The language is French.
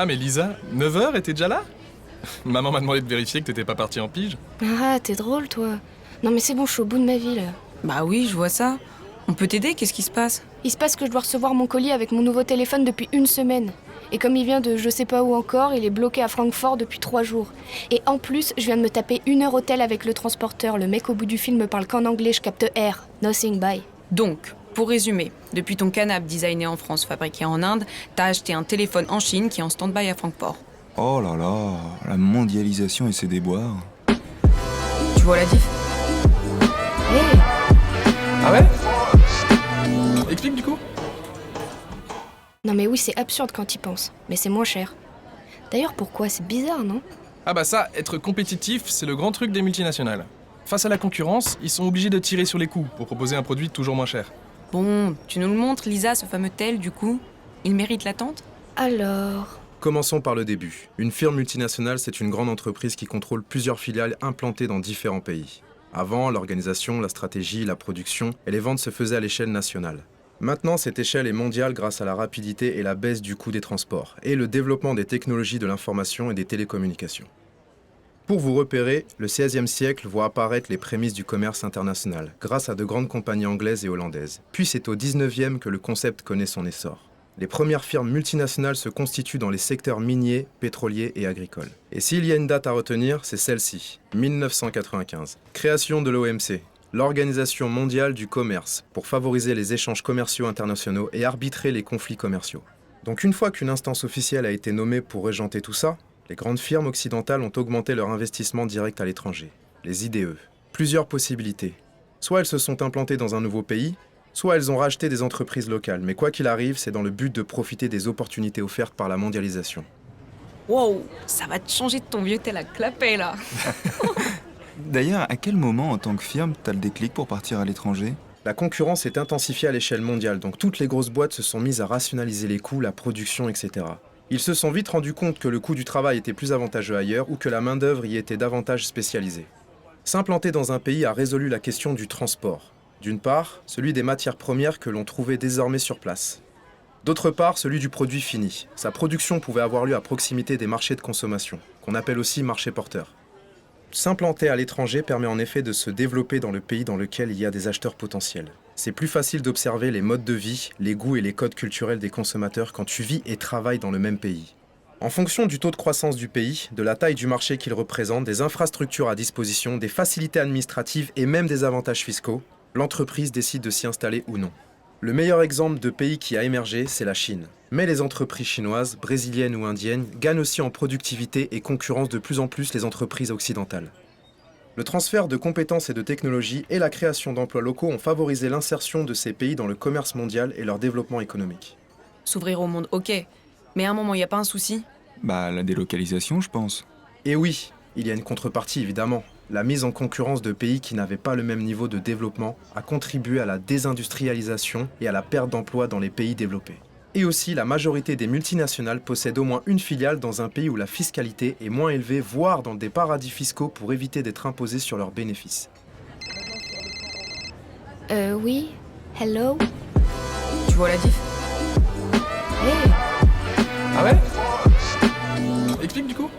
Ah mais Lisa, 9h et t'es déjà là? Maman m'a demandé de vérifier que t'étais pas partie en pige. Ah, t'es drôle, toi. Non mais c'est bon, je suis au bout de ma vie, là. Bah oui, je vois ça. On peut t'aider, qu'est-ce qui se passe? Il se passe que je dois recevoir mon colis avec mon nouveau téléphone depuis 1 semaine. Et comme il vient de je sais pas où encore, il est bloqué à Francfort depuis 3 jours. Et en plus, je viens de me taper 1 heure hôtel avec le transporteur. Le mec au bout du fil me parle qu'en anglais, je capte R. Nothing, bye. Donc, pour résumer, depuis ton canapé designé en France, fabriqué en Inde, t'as acheté un téléphone en Chine qui est en stand-by à Francfort. Oh là là, la mondialisation et ses déboires. Tu vois la diff? Hé, Ah ouais? Explique du coup. non mais oui, c'est absurde quand y penses. Mais c'est moins cher. D'ailleurs, pourquoi? C'est bizarre, non? Ah bah ça, être compétitif, c'est le grand truc des multinationales. Face à la concurrence, ils sont obligés de tirer sur les coûts pour proposer un produit toujours moins cher. Bon, tu nous le montres, Lisa, ce fameux tel, du coup? Il mérite l'attente? Alors... Commençons par le début. Une firme multinationale, c'est une grande entreprise qui contrôle plusieurs filiales implantées dans différents pays. Avant, l'organisation, la stratégie, la production et les ventes se faisaient à l'échelle nationale. Maintenant, cette échelle est mondiale grâce à la rapidité et la baisse du coût des transports et le développement des technologies de l'information et des télécommunications. Pour vous repérer, le XVIe siècle voit apparaître les prémices du commerce international grâce à de grandes compagnies anglaises et hollandaises. Puis c'est au XIXe que le concept connaît son essor. Les premières firmes multinationales se constituent dans les secteurs miniers, pétroliers et agricoles. Et s'il y a une date à retenir, c'est celle-ci, 1995. Création de l'OMC, l'Organisation mondiale du commerce, pour favoriser les échanges commerciaux internationaux et arbitrer les conflits commerciaux. Donc une fois qu'une instance officielle a été nommée pour régenter tout ça, les grandes firmes occidentales ont augmenté leur investissement direct à l'étranger, les IDE. Plusieurs possibilités. Soit elles se sont implantées dans un nouveau pays, soit elles ont racheté des entreprises locales, mais quoi qu'il arrive, c'est dans le but de profiter des opportunités offertes par la mondialisation. Wow, ça va te changer de ton vieux tel à clapet, là. D'ailleurs, à quel moment, en tant que firme, t'as le déclic pour partir à l'étranger? La concurrence est intensifiée à l'échelle mondiale, donc toutes les grosses boîtes se sont mises à rationaliser les coûts, la production, etc. Ils se sont vite rendus compte que le coût du travail était plus avantageux ailleurs ou que la main-d'œuvre y était davantage spécialisée. S'implanter dans un pays a résolu la question du transport. D'une part, celui des matières premières que l'on trouvait désormais sur place. D'autre part, celui du produit fini. Sa production pouvait avoir lieu à proximité des marchés de consommation, qu'on appelle aussi marchés porteurs. S'implanter à l'étranger permet en effet de se développer dans le pays dans lequel il y a des acheteurs potentiels. C'est plus facile d'observer les modes de vie, les goûts et les codes culturels des consommateurs quand tu vis et travailles dans le même pays. En fonction du taux de croissance du pays, de la taille du marché qu'il représente, des infrastructures à disposition, des facilités administratives et même des avantages fiscaux, l'entreprise décide de s'y installer ou non. Le meilleur exemple de pays qui a émergé, c'est la Chine. Mais les entreprises chinoises, brésiliennes ou indiennes gagnent aussi en productivité et concurrencent de plus en plus les entreprises occidentales. Le transfert de compétences et de technologies et la création d'emplois locaux ont favorisé l'insertion de ces pays dans le commerce mondial et leur développement économique. S'ouvrir au monde, ok. Mais à un moment, y a pas un souci? Bah, la délocalisation, je pense. Et oui, il y a une contrepartie évidemment. La mise en concurrence de pays qui n'avaient pas le même niveau de développement a contribué à la désindustrialisation et à la perte d'emplois dans les pays développés. Et aussi, la majorité des multinationales possèdent au moins une filiale dans un pays où la fiscalité est moins élevée, voire dans des paradis fiscaux pour éviter d'être imposés sur leurs bénéfices. Oui. Hello. Tu vois la diff? Hé, Ah ouais? Explique du coup.